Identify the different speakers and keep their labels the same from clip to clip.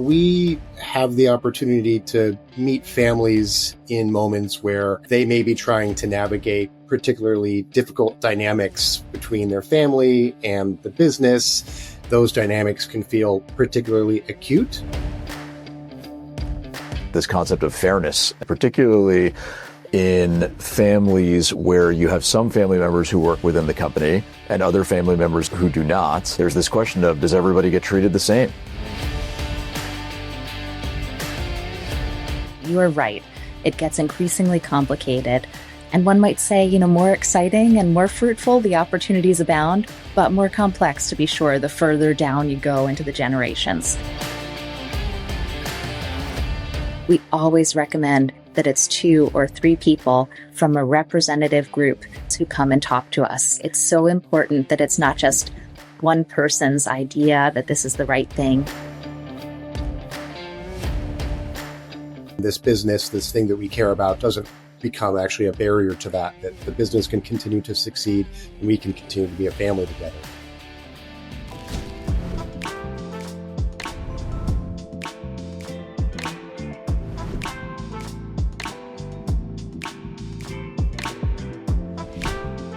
Speaker 1: we have the opportunity to meet families in moments where they may be trying to navigate particularly difficult dynamics between their family and the business. Those dynamics can feel particularly acute.
Speaker 2: This concept of fairness, particularly in families where you have some family members who work within the company and other family members who do not. There's this question of, does everybody get treated the same?
Speaker 3: You are right. It gets increasingly complicated. And one might say, more exciting and more fruitful, the opportunities abound, but more complex, to be sure, the further down you go into the generations. We always recommend that it's 2 or 3 people from a representative group to come and talk to us. It's so important that it's not just one person's idea that this is the right thing.
Speaker 1: This business, this thing that we care about, doesn't become actually a barrier to that the business can continue to succeed and we can continue to be a family together.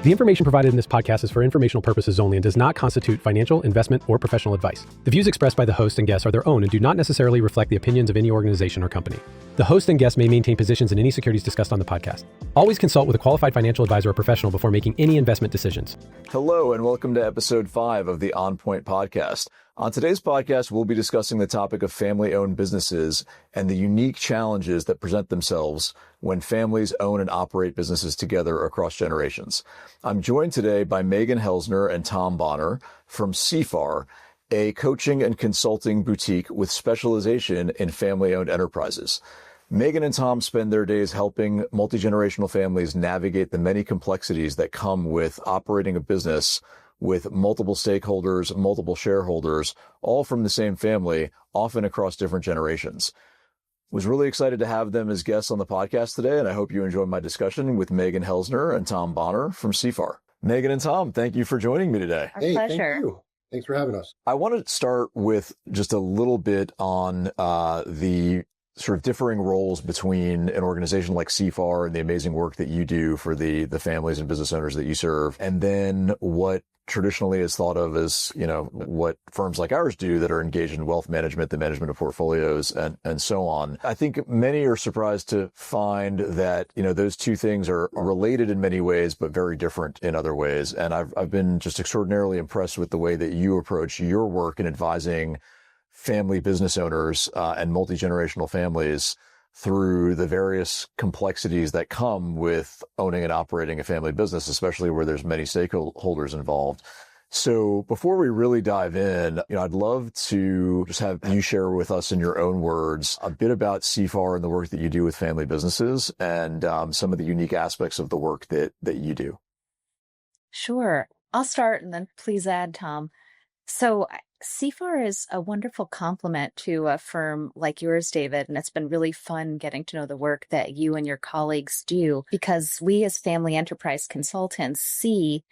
Speaker 4: The information provided in this podcast is for informational purposes only and does not constitute financial, investment, or professional advice. The views expressed by the host and guests are their own and do not necessarily reflect the opinions of any organization or company. The host and guests may maintain positions in any securities discussed on the podcast. Always consult with a qualified financial advisor or professional before making any investment decisions.
Speaker 2: Hello, and welcome to episode 5 of the On Pointe podcast. On today's podcast, we'll be discussing the topic of family-owned businesses and the unique challenges that present themselves when families own and operate businesses together across generations. I'm joined today by Megan Helzner and Tom Bonner from CFAR, a coaching and consulting boutique with specialization in family-owned enterprises. Megan and Tom spend their days helping multi-generational families navigate the many complexities that come with operating a business with multiple stakeholders, multiple shareholders, all from the same family, often across different generations. Was really excited to have them as guests on the podcast today, and I hope you enjoyed my discussion with Megan Helzner and Tom Bonner from CFAR. Megan and Tom, thank you for joining me today.
Speaker 3: Our pleasure.
Speaker 1: Thank you. Thanks for having us.
Speaker 2: I want to start with just a little bit on the sort of differing roles between an organization like CFAR and the amazing work that you do for the families and business owners that you serve, and then what traditionally is thought of as, what firms like ours do that are engaged in wealth management, the management of portfolios, and so on. I think many are surprised to find that, those two things are related in many ways, but very different in other ways. And I've been just extraordinarily impressed with the way that you approach your work in advising family business owners and multi-generational families through the various complexities that come with owning and operating a family business, especially where there's many stakeholders involved. So before we really dive in, I'd love to just have you share with us in your own words a bit about CFAR and the work that you do with family businesses and some of the unique aspects of the work that you do.
Speaker 3: Sure. I'll start and then please add, Tom. So CFAR is a wonderful complement to a firm like yours, David, and it's been really fun getting to know the work that you and your colleagues do because we as family enterprise consultants see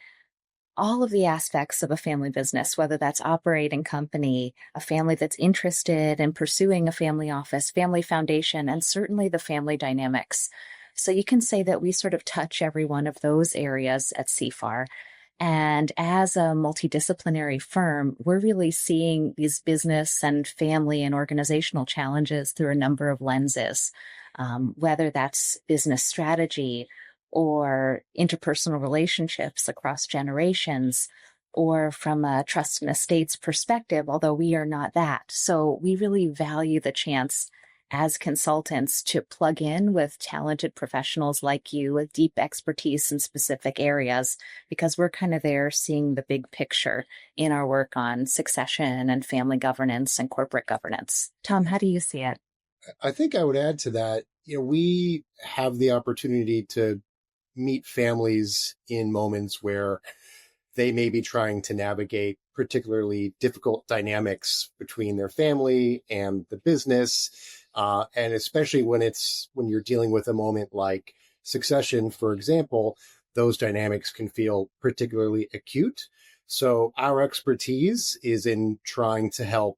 Speaker 3: all of the aspects of a family business, whether that's operating company, a family that's interested in pursuing a family office, family foundation, and certainly the family dynamics. So you can say that we sort of touch every one of those areas at CFAR. And as a multidisciplinary firm, we're really seeing these business and family and organizational challenges through a number of lenses, whether that's business strategy or interpersonal relationships across generations, or from a trust and estates perspective, although we are not that. So we really value the chance as consultants to plug in with talented professionals like you with deep expertise in specific areas, because we're kind of there seeing the big picture in our work on succession and family governance and corporate governance. Tom, how do you see it?
Speaker 1: I think I would add to that, we have the opportunity to meet families in moments where they may be trying to navigate particularly difficult dynamics between their family and the business. And especially when you're dealing with a moment like succession, for example, those dynamics can feel particularly acute. So our expertise is in trying to help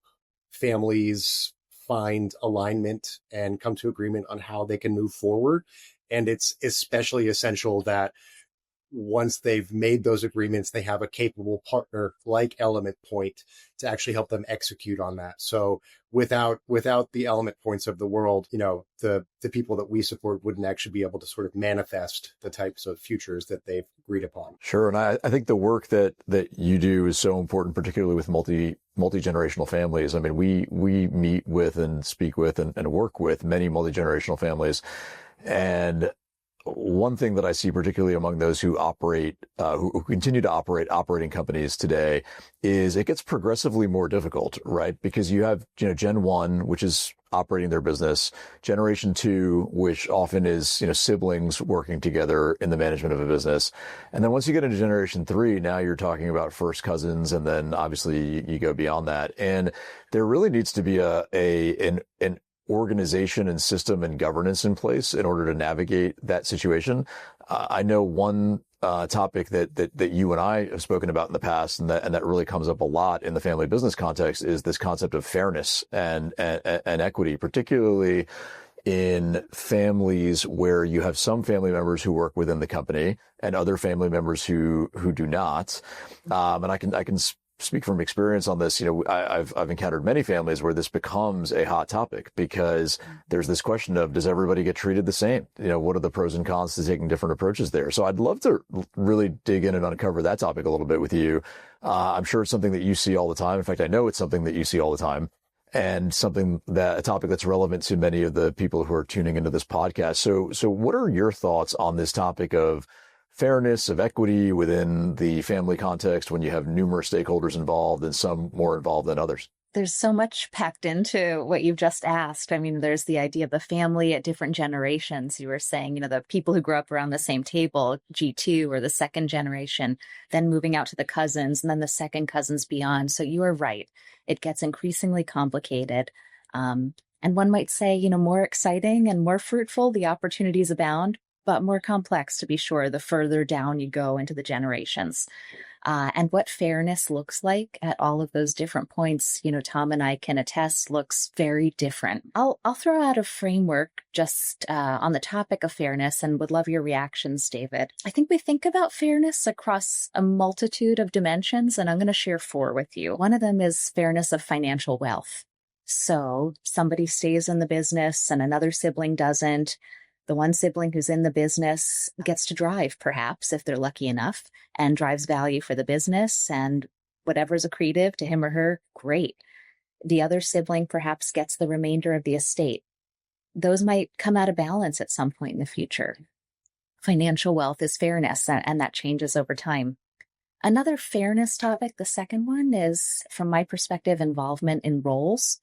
Speaker 1: families find alignment and come to agreement on how they can move forward. And it's especially essential that once they've made those agreements, they have a capable partner like Element Point to actually help them execute on that. So without the Element Points of the world, the people that we support wouldn't actually be able to sort of manifest the types of futures that they've agreed upon.
Speaker 2: Sure. And I think the work that you do is so important, particularly with multi-generational families. I mean, we meet with and speak with and work with many multi-generational families. And one thing that I see, particularly among those who operate, who continue to operate operating companies today, is it gets progressively more difficult, right? Because you have, Gen 1, which is operating their business, Generation 2, which often is, siblings working together in the management of a business. And then once you get into Generation 3, now you're talking about first cousins, and then obviously you go beyond that. And there really needs to be an organization and system and governance in place in order to navigate that situation. I know one topic that you and I have spoken about in the past, and that really comes up a lot in the family business context, is this concept of fairness and equity, particularly in families where you have some family members who work within the company and other family members who do not. And I can speak from experience on this. I've encountered many families where this becomes a hot topic because there's this question of, does everybody get treated the same? What are the pros and cons to taking different approaches there? So I'd love to really dig in and uncover that topic a little bit with you. I'm sure it's something that you see all the time. In fact, I know it's something that you see all the time, and a topic that's relevant to many of the people who are tuning into this podcast. So what are your thoughts on this topic of fairness, of equity within the family context when you have numerous stakeholders involved and some more involved than others?
Speaker 3: There's so much packed into what you've just asked. I mean, there's the idea of the family at different generations. You were saying, the people who grew up around the same table, G2 or the second generation, then moving out to the cousins and then the second cousins beyond. So you are right. It gets increasingly complicated. And one might say, more exciting and more fruitful, the opportunities abound, but more complex, to be sure, the further down you go into the generations. And what fairness looks like at all of those different points, Tom and I can attest, looks very different. I'll throw out a framework just on the topic of fairness, and would love your reactions, David. I think we think about fairness across a multitude of dimensions, and I'm going to share 4 with you. One of them is fairness of financial wealth. So somebody stays in the business and another sibling doesn't. The one sibling who's in the business gets to drive, perhaps, if they're lucky enough, and drives value for the business, and whatever's accretive to him or her, great. The other sibling perhaps gets the remainder of the estate. Those might come out of balance at some point in the future. Financial wealth is fairness, and that changes over time. Another fairness topic, the second one, is, from my perspective, involvement in roles.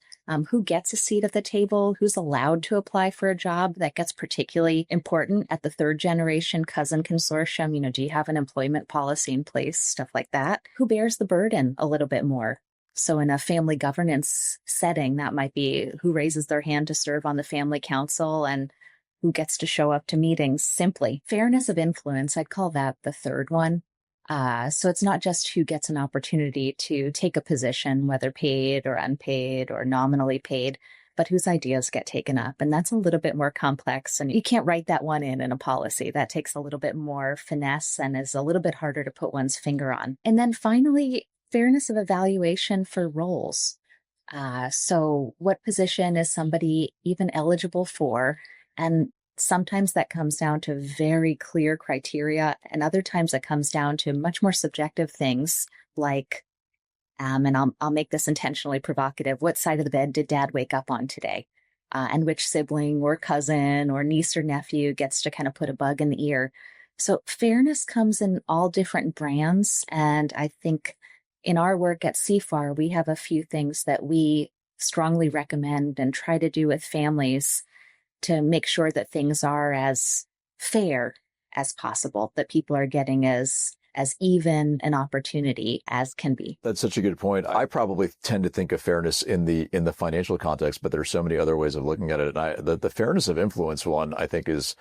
Speaker 3: Who gets a seat at the table, who's allowed to apply for a job. That gets particularly important at the third generation cousin consortium. Do you have an employment policy in place? Stuff like that. Who bears the burden a little bit more? So in a family governance setting, that might be who raises their hand to serve on the family council and who gets to show up to meetings. Simply fairness of influence. I'd call that the third one. So it's not just who gets an opportunity to take a position, whether paid or unpaid or nominally paid, but whose ideas get taken up. And that's a little bit more complex. And you can't write that one in a policy. That takes a little bit more finesse and is a little bit harder to put one's finger on. And then finally, fairness of evaluation for roles. So what position is somebody even eligible for? And sometimes that comes down to very clear criteria, and other times it comes down to much more subjective things like, and I'll make this intentionally provocative, what side of the bed did dad wake up on today? And which sibling or cousin or niece or nephew gets to kind of put a bug in the ear. So fairness comes in all different brands. And I think in our work at CFAR, we have a few things that we strongly recommend and try to do with families to make sure that things are as fair as possible, that people are getting as even an opportunity as can be.
Speaker 2: That's such a good point. I probably tend to think of fairness in the financial context, but there's so many other ways of looking at it. And the fairness of influence one, I think, is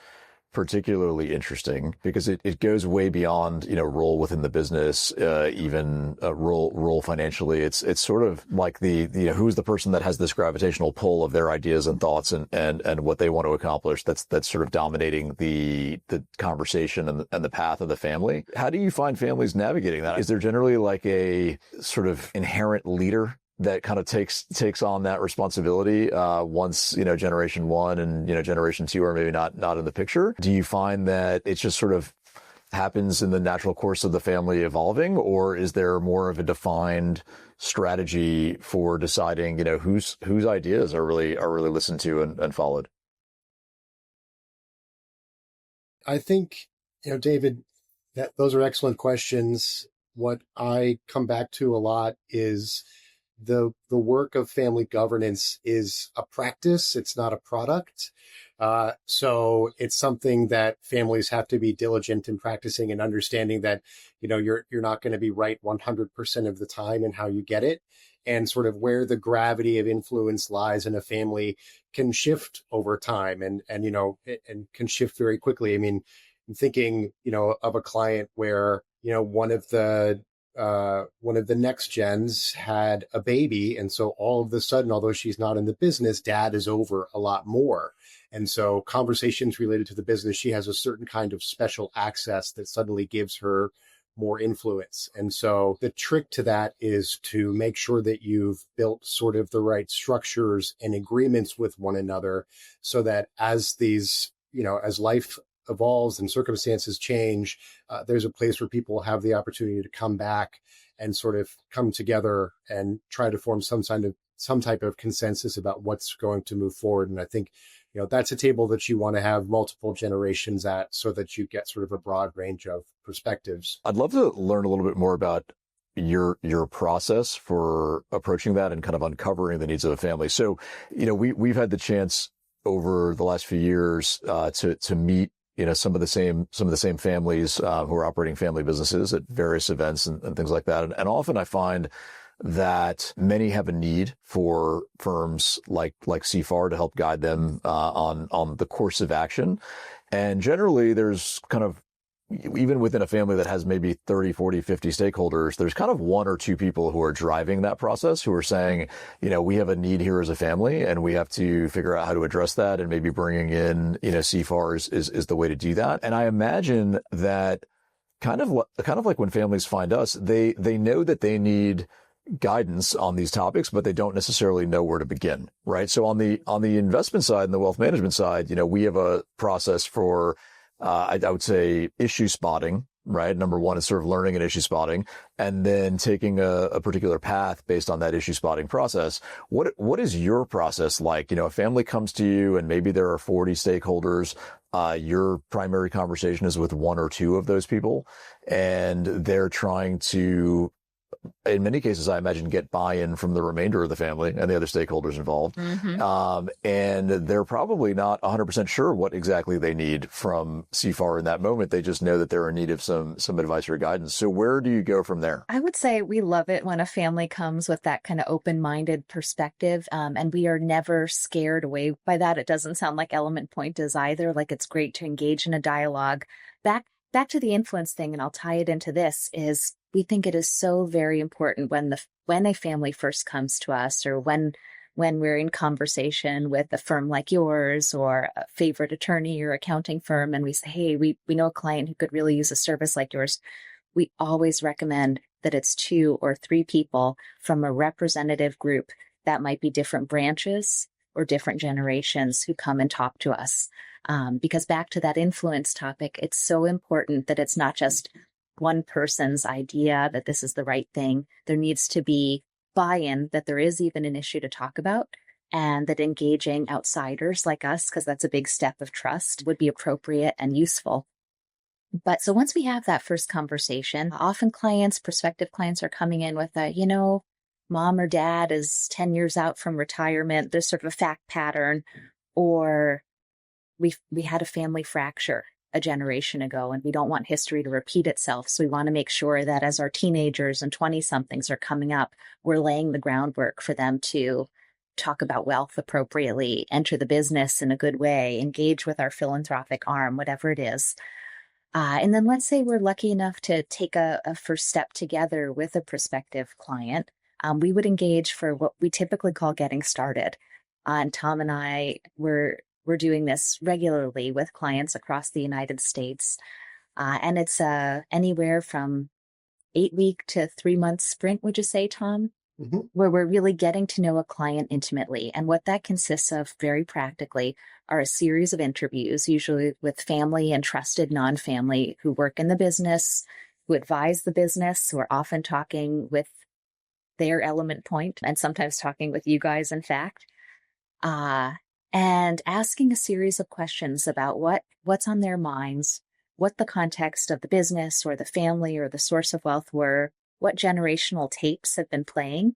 Speaker 2: particularly interesting because it goes way beyond, role within the business, even role financially. It's sort of like who's the person that has this gravitational pull of their ideas and thoughts and what they want to accomplish that's sort of dominating the conversation and the path of the family. How do you find families navigating that? Is there generally like a sort of inherent leader that kind of takes on that responsibility once generation one and generation two are maybe not in the picture? Do you find that it just sort of happens in the natural course of the family evolving, or is there more of a defined strategy for deciding whose ideas are really listened to and followed?
Speaker 1: I think David, that those are excellent questions. What I come back to a lot is the work of family governance is a practice. It's not a product. So it's something that families have to be diligent in practicing and understanding that, you're not going to be right 100% of the time in how you get it. And sort of where the gravity of influence lies in a family can shift over time and can shift very quickly. I mean, I'm thinking, of a client where, one of the next gens had a baby. And so all of a sudden, although she's not in the business, dad is over a lot more. And so conversations related to the business, she has a certain kind of special access that suddenly gives her more influence. And so the trick to that is to make sure that you've built sort of the right structures and agreements with one another so that as these, as life evolves and circumstances change, there's a place where people have the opportunity to come back and sort of come together and try to form some type of consensus about what's going to move forward. And I think, that's a table that you want to have multiple generations at so that you get sort of a broad range of perspectives.
Speaker 2: I'd love to learn a little bit more about your process for approaching that and kind of uncovering the needs of a family. So, we've had the chance over the last few years to meet some of the same families who are operating family businesses at various events and things like that. And often I find that many have a need for firms like CFAR to help guide them on the course of action. And generally there's kind of, even within a family that has maybe 30, 40, 50 stakeholders, there's kind of one or two people who are driving that process, who are saying, we have a need here as a family and we have to figure out how to address that, and maybe bringing in, CFAR is the way to do that. And I imagine that kind of like when families find us, they know that they need guidance on these topics, but they don't necessarily know where to begin, right? So on the investment side and the wealth management side, we have a process for I would say issue spotting, right? Number one is sort of learning and issue spotting, and then taking a particular path based on that issue spotting process. What is your process like? A family comes to you and maybe there are 40 stakeholders. Your primary conversation is with one or two of those people, and they're trying to, in many cases, I imagine, get buy-in from the remainder of the family and the other stakeholders involved. Mm-hmm. And they're probably not 100% sure what exactly they need from CFAR in that moment. They just know that they're in need of some advice or guidance. So where do you go from there?
Speaker 3: I would say we love it when a family comes with that kind of open-minded perspective. And we are never scared away by that. It doesn't sound like Element Point is either. Like, it's great to engage in a dialogue. Back to the influence thing, and I'll tie it into this, is we think it is so very important when a family first comes to us, or when we're in conversation with a firm like yours or a favorite attorney or accounting firm, and we say, hey, we know a client who could really use a service like yours. We always recommend that it's 2 or 3 people from a representative group that might be different branches or different generations who come and talk to us. Because back to that influence topic, it's so important that it's not just one person's idea that this is the right thing. There needs to be buy-in, that there is even an issue to talk about, and that engaging outsiders like us, because that's a big step of trust, would be appropriate and useful. But so once we have that first conversation, often prospective clients are coming in with mom or dad is 10 years out from retirement. There's sort of a fact pattern, or we had a family fracture a generation ago, and we don't want history to repeat itself. So we want to make sure that as our teenagers and 20-somethings are coming up, we're laying the groundwork for them to talk about wealth appropriately, enter the business in a good way, engage with our philanthropic arm, whatever it is. And then let's say we're lucky enough to take a first step together with a prospective client. We would engage for what we typically call getting started. And Tom and I we're doing this regularly with clients across the United States. And it's anywhere from 8-week to 3-month sprint, would you say, Tom?
Speaker 1: Mm-hmm.
Speaker 3: Where we're really getting to know a client intimately. And what that consists of very practically are a series of interviews, usually with family and trusted non-family who work in the business, who advise the business, who are often talking with their element point and sometimes talking with you guys, in fact, and asking a series of questions about what's on their minds, what the context of the business or the family or the source of wealth were, what generational tapes have been playing.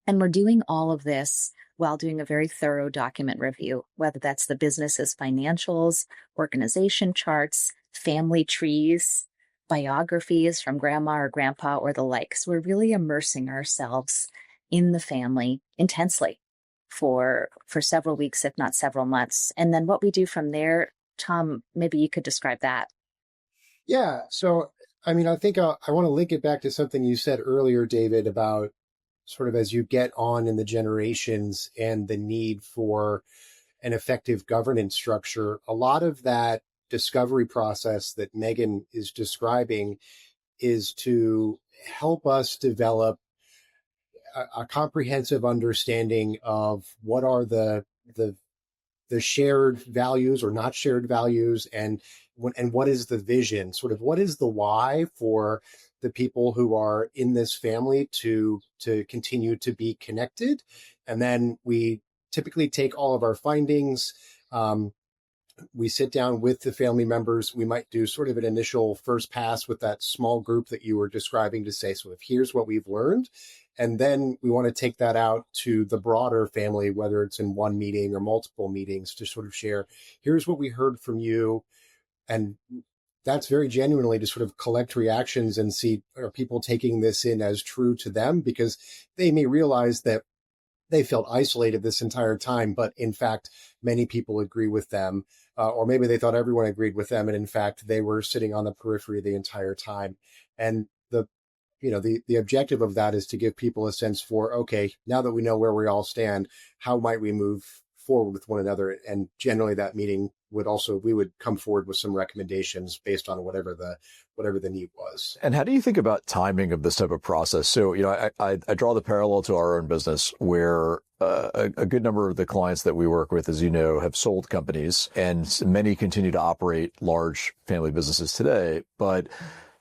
Speaker 3: And we're doing all of this while doing a very thorough document review, whether that's the business's financials, organization charts, family trees, biographies from grandma or grandpa or the like. So we're really immersing ourselves in the family intensely for several weeks, if not several months. And then what we do from there, Tom, maybe you could describe that.
Speaker 1: Yeah. So, I mean, I think I want to link it back to something you said earlier, David, about sort of as you get on in the generations and the need for an effective governance structure. A lot of that discovery process that Megan is describing is to help us develop a comprehensive understanding of what are the shared values or not shared values, and what is the vision, sort of what is the why for the people who are in this family to continue to be connected. And then we typically take all of our findings. We sit down with the family members. We might do sort of an initial first pass with that small group that you were describing to say, so if here's what we've learned. And then we want to take that out to the broader family, whether it's in one meeting or multiple meetings, to sort of share, here's what we heard from you. And that's very genuinely to sort of collect reactions and see, are people taking this in as true to them? Because they may realize that they felt isolated this entire time, but in fact, many people agree with them. Or maybe they thought everyone agreed with them, and in fact, they were sitting on the periphery the entire time. And the objective of that is to give people a sense for, okay, now that we know where we all stand, how might we move forward with one another? And generally that meeting we would come forward with some recommendations based on whatever the need was.
Speaker 2: And how do you think about timing of this type of process? So, I draw the parallel to our own business where a good number of the clients that we work with, as you know, have sold companies, and many continue to operate large family businesses today. But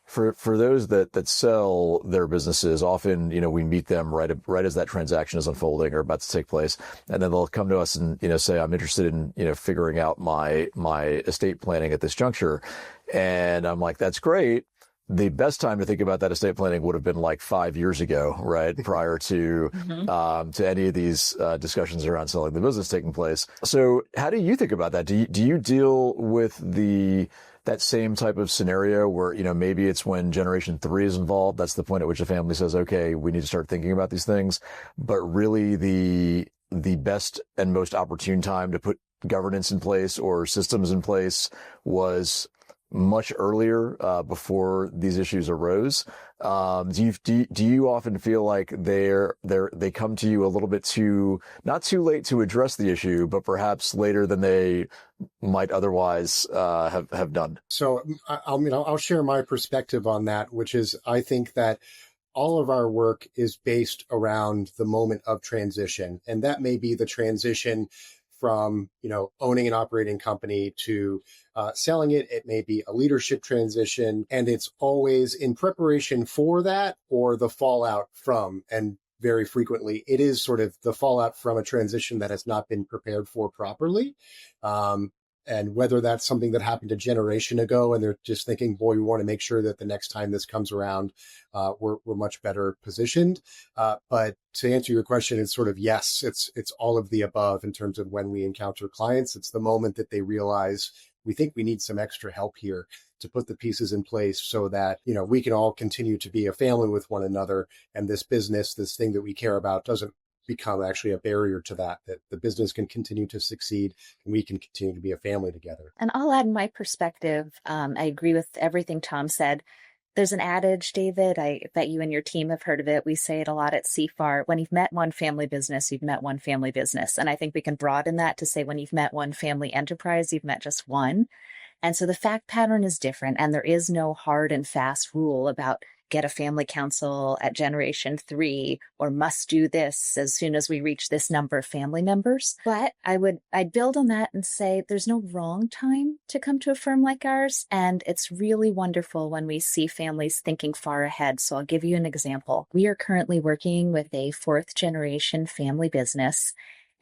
Speaker 2: for those that sell their businesses, often, we meet them right as that transaction is unfolding or about to take place. And then they'll come to us and, say, I'm interested in, figuring out my estate planning at this juncture. And I'm like, that's great. The best time to think about that estate planning would have been like 5 years ago, right? Prior to, to any of these discussions around selling the business taking place. So how do you think about that? Do you deal with that same type of scenario where, maybe it's when generation 3 is involved, that's the point at which a family says, okay, we need to start thinking about these things. But really the best and most opportune time to put governance in place or systems in place was much earlier, before these issues arose. Do you often feel like they come to you a little bit not too late to address the issue, but perhaps later than they might otherwise have done?
Speaker 1: So I'll share my perspective on that, which is I think that all of our work is based around the moment of transition, and that may be the transition from owning an operating company to selling it. It may be a leadership transition, and it's always in preparation for that or the fallout from. And very frequently, it is sort of the fallout from a transition that has not been prepared for properly. And whether that's something that happened a generation ago and they're just thinking, boy, we want to make sure that the next time this comes around, we're much better positioned. But to answer your question, it's sort of, yes, it's all of the above in terms of when we encounter clients. It's the moment that they realize we think we need some extra help here to put the pieces in place so that, we can all continue to be a family with one another. And this business, this thing that we care about doesn't become actually a barrier to that the business can continue to succeed and we can continue to be a family together.
Speaker 3: And I'll add my perspective. I agree with everything Tom said. There's an adage, David, I bet you and your team have heard of it. We say it a lot at CFAR. When you've met one family business, you've met one family business. And I think we can broaden that to say when you've met one family enterprise, you've met just one. And so the fact pattern is different. And there is no hard and fast rule about get a family council at generation 3 or must do this as soon as we reach this number of family members. But I'd build on that and say there's no wrong time to come to a firm like ours. And it's really wonderful when we see families thinking far ahead. So I'll give you an example. We are currently working with a 4th generation family business.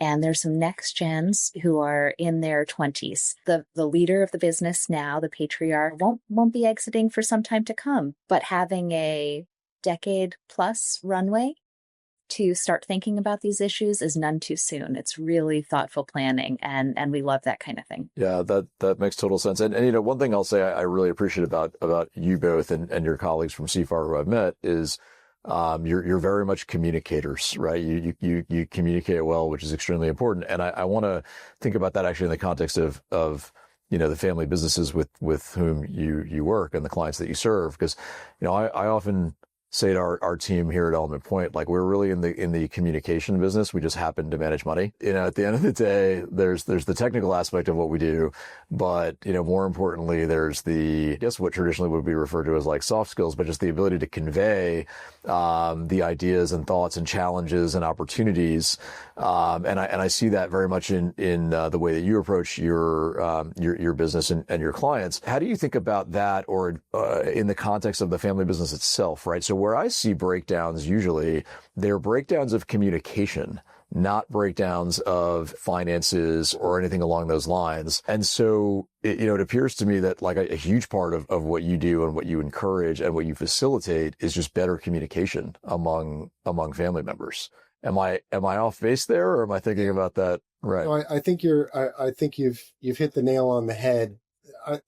Speaker 3: And there's some next gens who are in their 20s. The leader of the business now, the patriarch, won't be exiting for some time to come, but having a decade plus runway to start thinking about these issues is none too soon. It's really thoughtful planning, and we love that kind of thing.
Speaker 2: Yeah, that makes total sense. And one thing I'll say I really appreciate about you both and your colleagues from CFAR who I've met is you're very much communicators, right? You communicate well, which is extremely important. And I want to think about that actually in the context of the family businesses with whom you work and the clients that you serve. Because, I often say to our team here at Element Point, like we're really in the communication business. We just happen to manage money. At the end of the day, there's the technical aspect of what we do, but more importantly, there's I guess what traditionally would be referred to as like soft skills, but just the ability to convey the ideas and thoughts and challenges and opportunities. And I see that very much in the way that you approach your business and your clients. How do you think about that, or in the context of the family business itself, right? So where I see breakdowns, usually they're breakdowns of communication, not breakdowns of finances or anything along those lines. And so it appears to me that like a huge part of what you do and what you encourage and what you facilitate is just better communication among family members. Am I off base there, or am I thinking about that right?
Speaker 1: No, I think I think you've hit the nail on the head.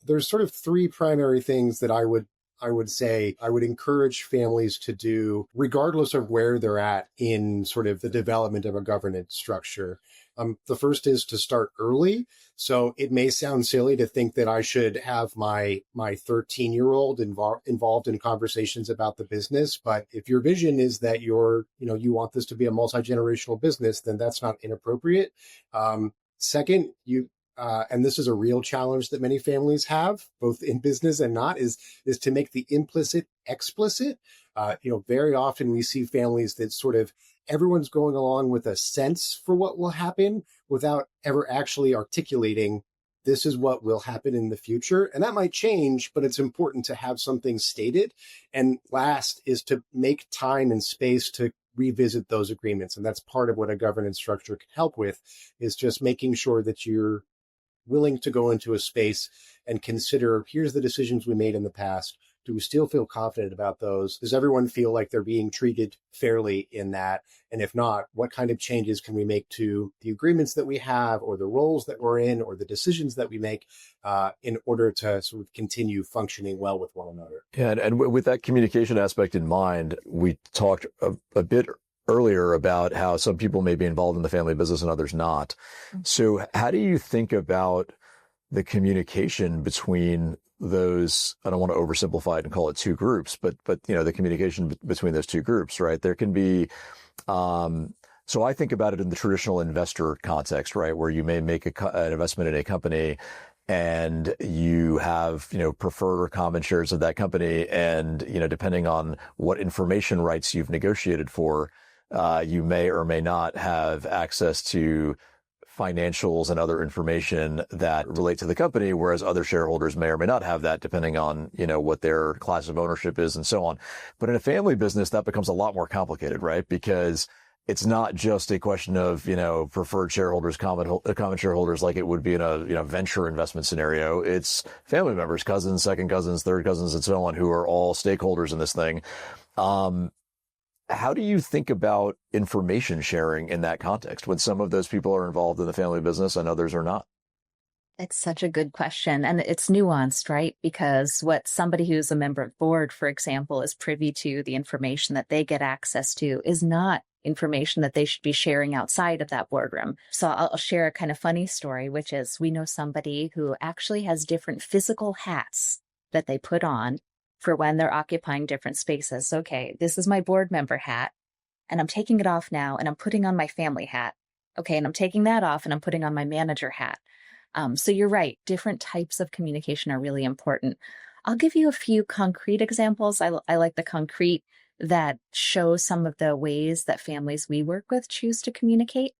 Speaker 1: There's sort of 3 primary things that I would say I would encourage families to do, regardless of where they're at in sort of the development of a governance structure. The first is to start early. So it may sound silly to think that I should have my 13-year-old involved in conversations about the business. But if your vision is that you want this to be a multi-generational business, then that's not inappropriate. Second, and this is a real challenge that many families have, both in business and not, is to make the implicit explicit. Very often we see families that sort of everyone's going along with a sense for what will happen without ever actually articulating this is what will happen in the future. And that might change, but it's important to have something stated. And last is to make time and space to revisit those agreements. And that's part of what a governance structure can help with, is just making sure that you're willing to go into a space and consider, here's the decisions we made in the past. Do we still feel confident about those? Does everyone feel like they're being treated fairly in that? And if not, what kind of changes can we make to the agreements that we have, or the roles that we're in, or the decisions that we make in order to sort of continue functioning well with one another?
Speaker 2: Yeah, and with that communication aspect in mind, we talked a bit earlier about how some people may be involved in the family business and others not. So how do you think about the communication between those? I don't want to oversimplify it and call it 2 groups, but the communication between those 2 groups, right? There can be, so I think about it in the traditional investor context, right? Where you may make an investment in a company and you have, preferred or common shares of that company. And, depending on what information rights you've negotiated for, you may or may not have access to financials and other information that relate to the company, whereas other shareholders may or may not have that, depending on, what their class of ownership is and so on. But in a family business, that becomes a lot more complicated, right? Because it's not just a question of, preferred shareholders, common shareholders, like it would be in a, venture investment scenario. It's family members, cousins, second cousins, third cousins, and so on, who are all stakeholders in this thing. How do you think about information sharing in that context when some of those people are involved in the family business and others are not?
Speaker 3: It's such a good question. And it's nuanced, right? Because what somebody who's a member of the board, for example, is privy to, the information that they get access to is not information that they should be sharing outside of that boardroom. So I'll share a kind of funny story, which is we know somebody who actually has different physical hats that they put on for when they're occupying different spaces. Okay, this is my board member hat, and I'm taking it off now, and I'm putting on my family hat. Okay, and I'm taking that off, and I'm putting on my manager hat. So you're right, different types of communication are really important. I'll give you a few concrete examples. I like the concrete that show some of the ways that families we work with choose to communicate.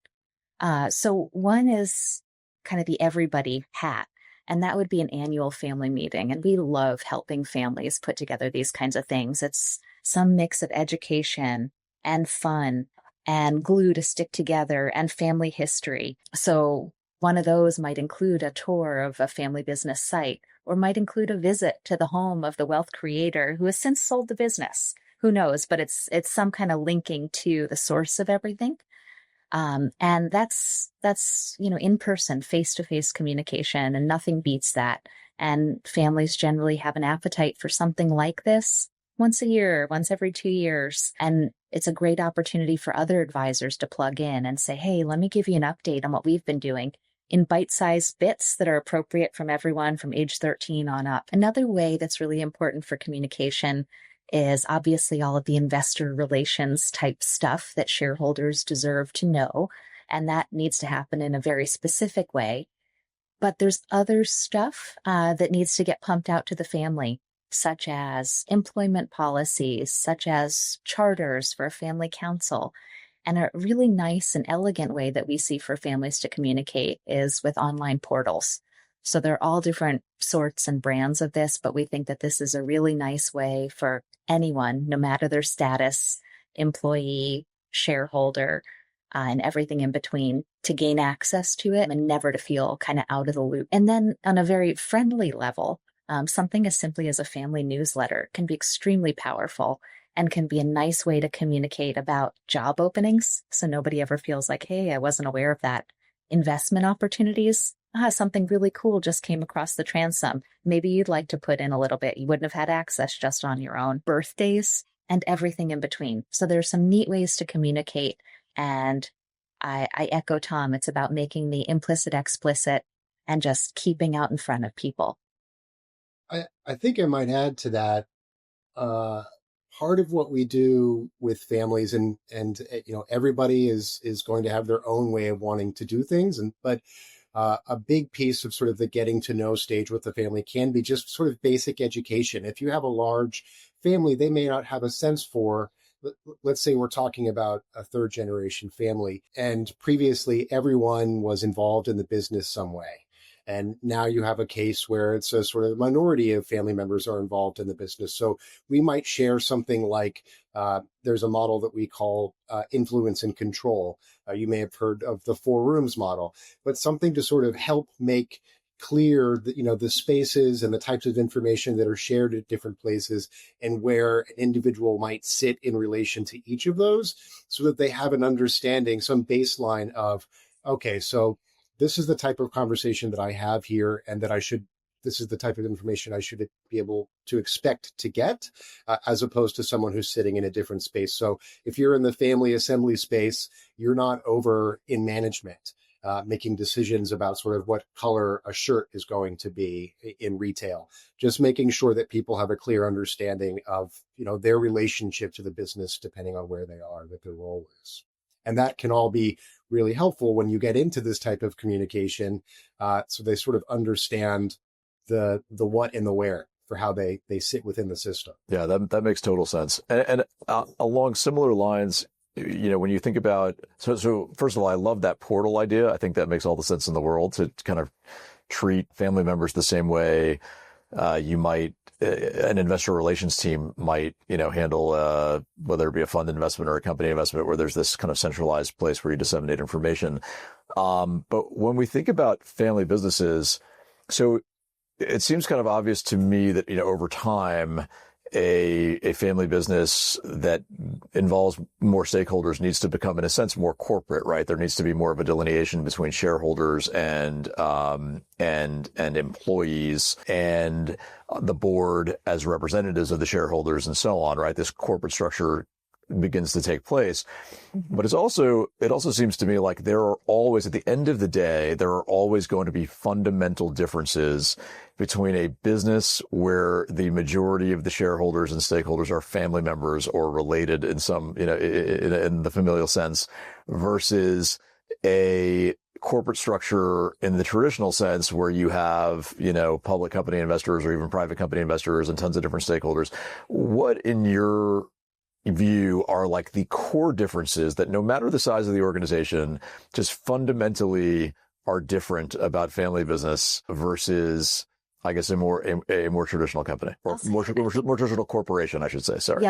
Speaker 3: So one is kind of the everybody hat, and that would be an annual family meeting. And we love helping families put together these kinds of things. It's some mix of education and fun and glue to stick together and family history. So one of those might include a tour of a family business site, or might include a visit to the home of the wealth creator who has since sold the business. Who knows? But it's some kind of linking to the source of everything. And that's in person, face-to-face communication, and nothing beats that. And families generally have an appetite for something like this once a year, once every 2 years. And it's a great opportunity for other advisors to plug in and say, hey, let me give you an update on what we've been doing in bite-sized bits that are appropriate from everyone from age 13 on up. Another way that's really important for communication is obviously all of the investor relations type stuff that shareholders deserve to know. And that needs to happen in a very specific way. But there's other stuff that needs to get pumped out to the family, such as employment policies, such as charters for a family council. And a really nice and elegant way that we see for families to communicate is with online portals. So there are all different sorts and brands of this, but we think that this is a really nice way for anyone, no matter their status, employee, shareholder, and everything in between, to gain access to it and never to feel kind of out of the loop. And then on a very friendly level, something as simply as a family newsletter can be extremely powerful and can be a nice way to communicate about job openings. So nobody ever feels like, hey, I wasn't aware of that. Investment opportunities. Something really cool just came across the transom. Maybe you'd like to put in a little bit. You wouldn't have had access just on your own. Birthdays and everything in between. So there's some neat ways to communicate. And I echo Tom. It's about making the implicit explicit and just keeping out in front of people.
Speaker 1: I think I might add to that, part of what we do with families, and everybody is going to have their own way of wanting to do things, but a big piece of sort of the getting to know stage with the family can be just sort of basic education. If you have a large family, they may not have a sense for, let's say we're talking about a third generation family, and previously everyone was involved in the business some way. And now you have a case where it's a sort of minority of family members are involved in the business. So we might share something like, there's a model that we call influence and control. You may have heard of the 4 rooms model, but something to sort of help make clear that, the spaces and the types of information that are shared at different places and where an individual might sit in relation to each of those, so that they have an understanding, some baseline of, okay, so this is the type of conversation that I have here, and that this is the type of information I should be able to expect to get, as opposed to someone who's sitting in a different space. So if you're in the family assembly space, you're not over in management, making decisions about sort of what color a shirt is going to be in retail. Just making sure that people have a clear understanding of, their relationship to the business, depending on where they are, that their role is. And that can all be really helpful when you get into this type of communication, so they sort of understand the what and the where for how they sit within the system.
Speaker 2: Yeah, that makes total sense. And along similar lines, when you think about, so first of all, I love that portal idea. I think that makes all the sense in the world to kind of treat family members the same way you might, an investor relations team might, handle whether it be a fund investment or a company investment, where there's this kind of centralized place where you disseminate information. But when we think about family businesses, so it seems kind of obvious to me that, over time, a family business that involves more stakeholders needs to become, in a sense, more corporate, right? There needs to be more of a delineation between shareholders and employees, and the board as representatives of the shareholders and so on, right? This corporate structure begins to take place. But it also seems to me like there are always, at the end of the day, there are always going to be fundamental differences between a business where the majority of the shareholders and stakeholders are family members or related in some, in the familial sense, versus a corporate structure in the traditional sense where you have, public company investors or even private company investors and tons of different stakeholders. What, in your view, are like the core differences that, no matter the size of the organization, just fundamentally are different about family business versus, I guess, a more traditional company, or more traditional corporation, I should say. Sorry.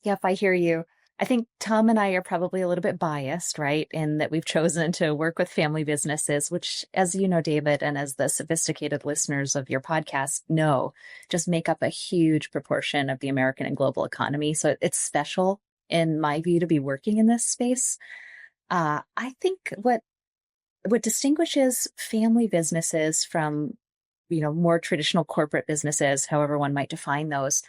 Speaker 3: Yep, I hear you. I think Tom and I are probably a little bit biased, right? In that we've chosen to work with family businesses, which, as you know, David, and as the sophisticated listeners of your podcast know, just make up a huge proportion of the American and global economy. So it's special, in my view, to be working in this space. I think what distinguishes family businesses from, more traditional corporate businesses, however one might define those,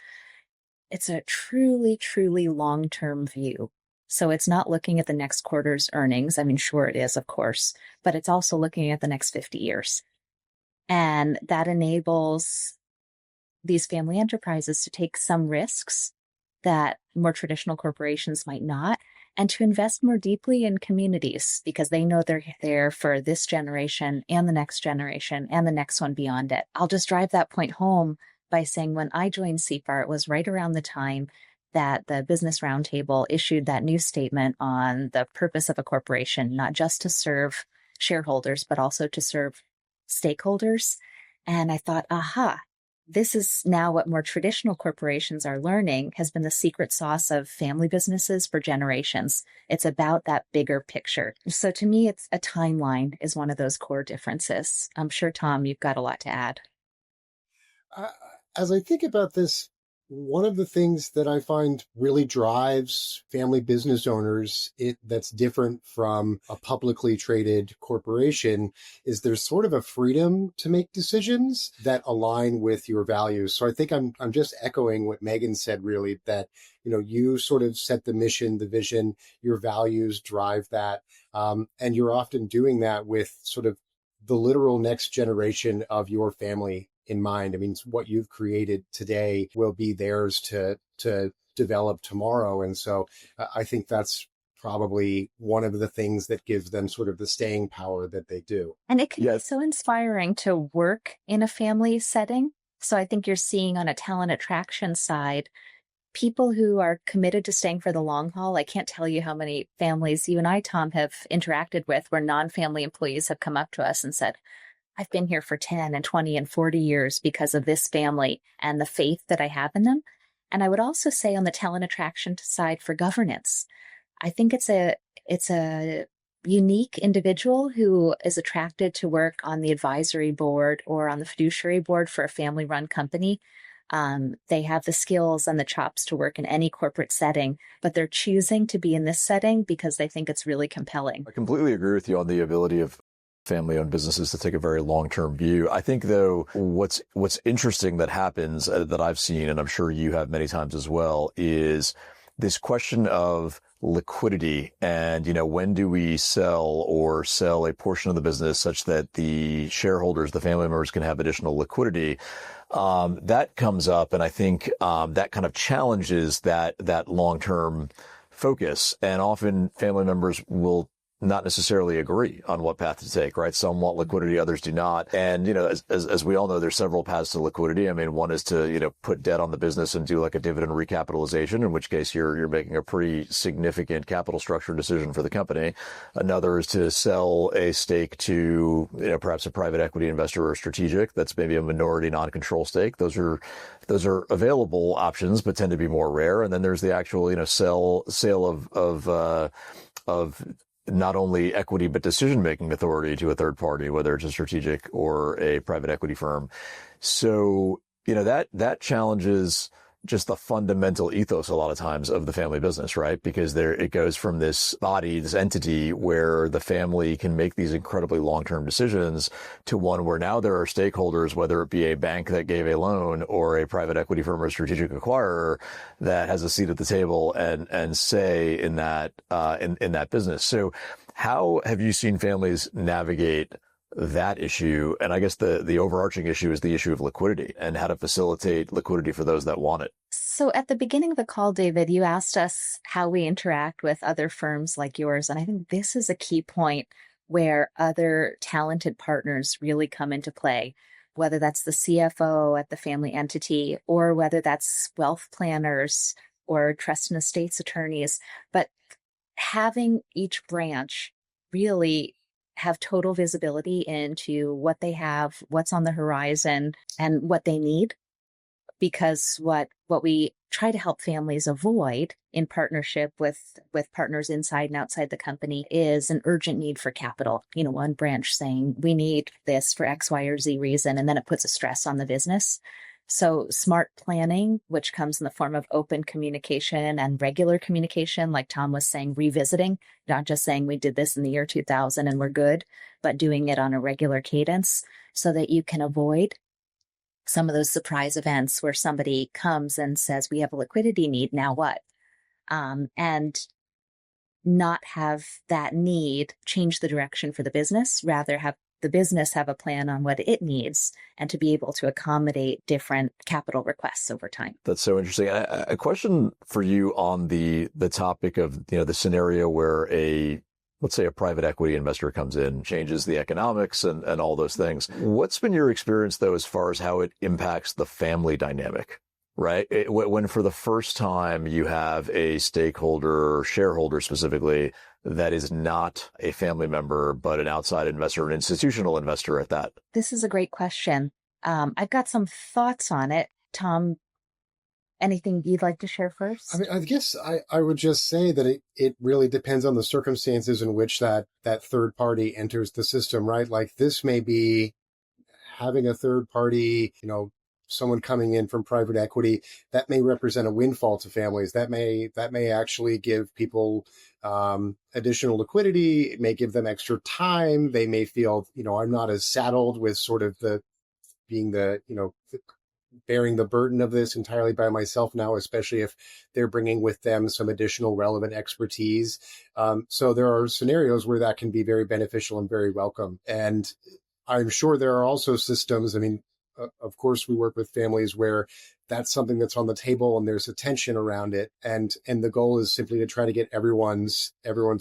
Speaker 3: it's a truly, truly long-term view. So it's not looking at the next quarter's earnings. I mean, sure it is, of course, but it's also looking at the next 50 years. And that enables these family enterprises to take some risks that more traditional corporations might not, and to invest more deeply in communities because they know they're there for this generation and the next generation and the next one beyond it. I'll just drive that point home by saying when I joined CFAR, it was right around the time that the Business Roundtable issued that new statement on the purpose of a corporation, not just to serve shareholders, but also to serve stakeholders. And I thought, aha, this is now what more traditional corporations are learning has been the secret sauce of family businesses for generations. It's about that bigger picture. So to me, it's a timeline is one of those core differences. I'm sure, Tom, you've got a lot to add.
Speaker 1: As I think about this, one of the things that I find really drives family business owners that's different from a publicly traded corporation is there's sort of a freedom to make decisions that align with your values. So I think I'm just echoing what Megan said, really, that, you sort of set the mission, the vision, your values drive that. And you're often doing that with sort of the literal next generation of your family in mind. I mean, what you've created today will be theirs to develop tomorrow. And so I think that's probably one of the things that gives them sort of the staying power that they do.
Speaker 3: And it can be so inspiring to work in a family setting. So I think you're seeing on a talent attraction side, people who are committed to staying for the long haul. I can't tell you how many families you and I, Tom, have interacted with where non-family employees have come up to us and said, I've been here for 10 and 20 and 40 years because of this family and the faith that I have in them. And I would also say on the talent attraction side for governance, I think it's a unique individual who is attracted to work on the advisory board or on the fiduciary board for a family-run company. They have the skills and the chops to work in any corporate setting, but they're choosing to be in this setting because they think it's really compelling.
Speaker 2: I completely agree with you on the ability of family-owned businesses to take a very long-term view. I think, though, what's interesting that happens that I've seen, and I'm sure you have many times as well, is this question of liquidity and, when do we sell a portion of the business such that the shareholders, the family members, can have additional liquidity. That comes up, and I think that kind of challenges that long-term focus. And often family members will not necessarily agree on what path to take, right? Some want liquidity, others do not. And, as we all know, there's several paths to liquidity. I mean, one is to, put debt on the business and do like a dividend recapitalization, in which case you're making a pretty significant capital structure decision for the company. Another is to sell a stake to, perhaps a private equity investor or strategic. That's maybe a minority non-control stake. Those are available options, but tend to be more rare. And then there's the actual, sale of not only equity, but decision-making authority to a third party, whether it's a strategic or a private equity firm. So, that challenges just the fundamental ethos a lot of times of the family business, right? Because it goes from this body, this entity where the family can make these incredibly long-term decisions to one where now there are stakeholders, whether it be a bank that gave a loan or a private equity firm or strategic acquirer that has a seat at the table and say in that in that business. So how have you seen families navigate that issue? And I guess the overarching issue is the issue of liquidity and how to facilitate liquidity for those that want it.
Speaker 3: So at the beginning of the call, David, you asked us how we interact with other firms like yours. And I think this is a key point where other talented partners really come into play, whether that's the CFO at the family entity or whether that's wealth planners or trust and estates attorneys. But having each branch really have total visibility into what they have, what's on the horizon, and what they need. Because what we try to help families avoid in partnership with partners inside and outside the company is an urgent need for capital. One branch saying, we need this for X, Y, or Z reason, and then it puts a stress on the business. So smart planning, which comes in the form of open communication and regular communication, like Tom was saying, revisiting, not just saying we did this in the year 2000 and we're good, but doing it on a regular cadence so that you can avoid some of those surprise events where somebody comes and says, we have a liquidity need, now what? And not have that need change the direction for the business, rather have the business have a plan on what it needs and to be able to accommodate different capital requests over time.
Speaker 2: That's so interesting. A question for you on the topic of, the scenario where let's say a private equity investor comes in, changes the economics and all those things. What's been your experience, though, as far as how it impacts the family dynamic, right? When for the first time you have a stakeholder, shareholder specifically, that is not a family member, but an outside investor, an institutional investor at that?
Speaker 3: This is a great question. I've got some thoughts on it. Tom, anything you'd like to share first?
Speaker 1: I guess I would just say that it really depends on the circumstances in which that third party enters the system, right? Like this may be having a third party, someone coming in from private equity that may represent a windfall to families. That may actually give people additional liquidity. It may give them extra time. They may feel, I'm not as saddled with sort of bearing the burden of this entirely by myself now, especially if they're bringing with them some additional relevant expertise. So there are scenarios where that can be very beneficial and very welcome. And I'm sure there are also systems. Of course, we work with families where that's something that's on the table and there's a tension around it. And the goal is simply to try to get everyone's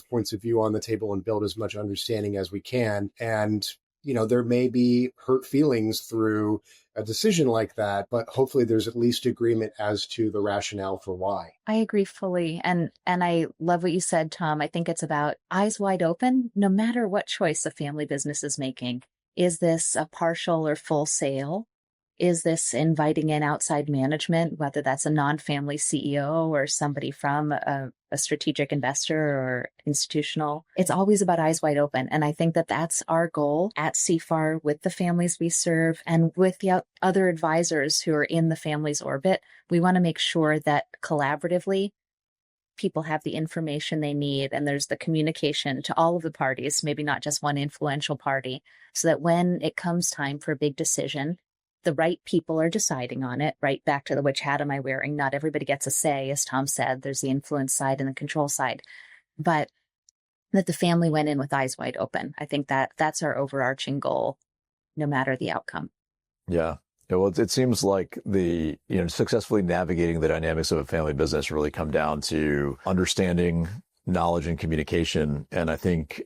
Speaker 1: points of view on the table and build as much understanding as we can. And, there may be hurt feelings through a decision like that, but hopefully there's at least agreement as to the rationale for why.
Speaker 3: I agree fully. And I love what you said, Tom. I think it's about eyes wide open, no matter what choice a family business is making. Is this a partial or full sale? Is this inviting in outside management, whether that's a non-family CEO or somebody from a strategic investor or institutional? It's always about eyes wide open. And I think that that's our goal at CFAR with the families we serve and with the other advisors who are in the family's orbit. We want to make sure that collaboratively people have the information they need and there's the communication to all of the parties, maybe not just one influential party, so that when it comes time for a big decision, the right people are deciding on it, right back to the which hat am I wearing? Not everybody gets a say, as Tom said. There's the influence side and the control side. But that the family went in with eyes wide open. I think that's our overarching goal, no matter the outcome.
Speaker 2: Yeah. Well, it seems like successfully navigating the dynamics of a family business really come down to understanding, knowledge, and communication. And I think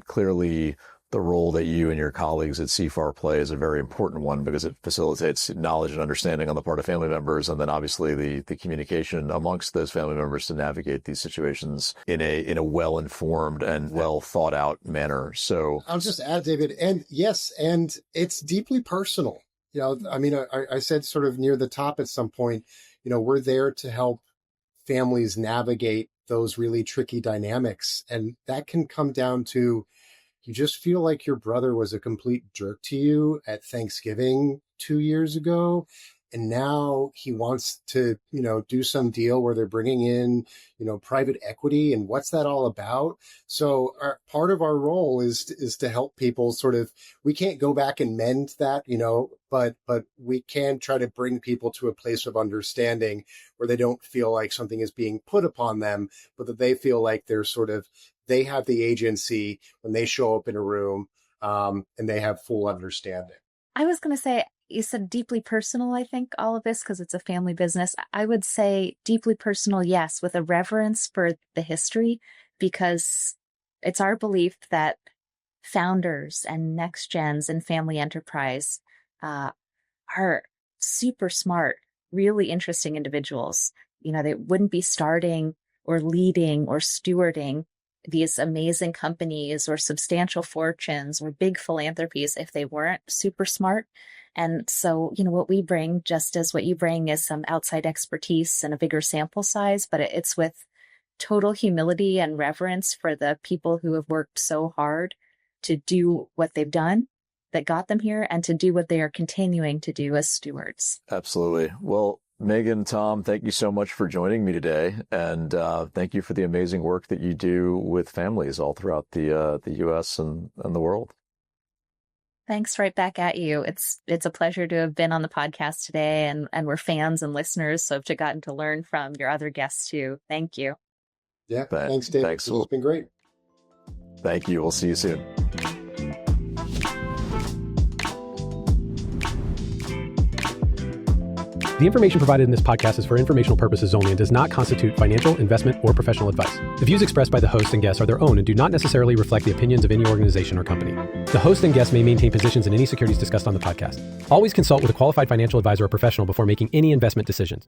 Speaker 2: clearly the role that you and your colleagues at CFAR play is a very important one because it facilitates knowledge and understanding on the part of family members, and then obviously the communication amongst those family members to navigate these situations in a well-informed and well thought out manner. So
Speaker 1: I'll just add, David, and yes, and it's deeply personal. I said sort of near the top at some point, we're there to help families navigate those really tricky dynamics. And that can come down to, you just feel like your brother was a complete jerk to you at Thanksgiving 2 years ago. And now he wants to, do some deal where they're bringing in, private equity. And what's that all about? So part of our role is to help people we can't go back and mend that, but we can try to bring people to a place of understanding where they don't feel like something is being put upon them, but that they feel like they have the agency when they show up in a room, and they have full understanding.
Speaker 3: I was going to say, you said deeply personal, I think, all of this, because it's a family business. I would say deeply personal, yes, with a reverence for the history, because it's our belief that founders and next gens in family enterprise are super smart, really interesting individuals. They wouldn't be starting or leading or stewarding these amazing companies or substantial fortunes or big philanthropies if they weren't super smart. And so, what we bring, just as what you bring, is some outside expertise and a bigger sample size, but it's with total humility and reverence for the people who have worked so hard to do what they've done that got them here and to do what they are continuing to do as stewards.
Speaker 2: Absolutely. Well, Megan, Tom, thank you so much for joining me today. And thank you for the amazing work that you do with families all throughout the U.S. and the world.
Speaker 3: Thanks right back at you. It's a pleasure to have been on the podcast today, and we're fans and listeners, so I've gotten to learn from your other guests too. Thank you.
Speaker 1: Yeah, thanks, Dave.
Speaker 2: Thanks.
Speaker 1: It's been great.
Speaker 2: Thank you. We'll see you soon.
Speaker 4: The information provided in this podcast is for informational purposes only and does not constitute financial, investment, or professional advice. The views expressed by the host and guests are their own and do not necessarily reflect the opinions of any organization or company. The host and guests may maintain positions in any securities discussed on the podcast. Always consult with a qualified financial advisor or professional before making any investment decisions.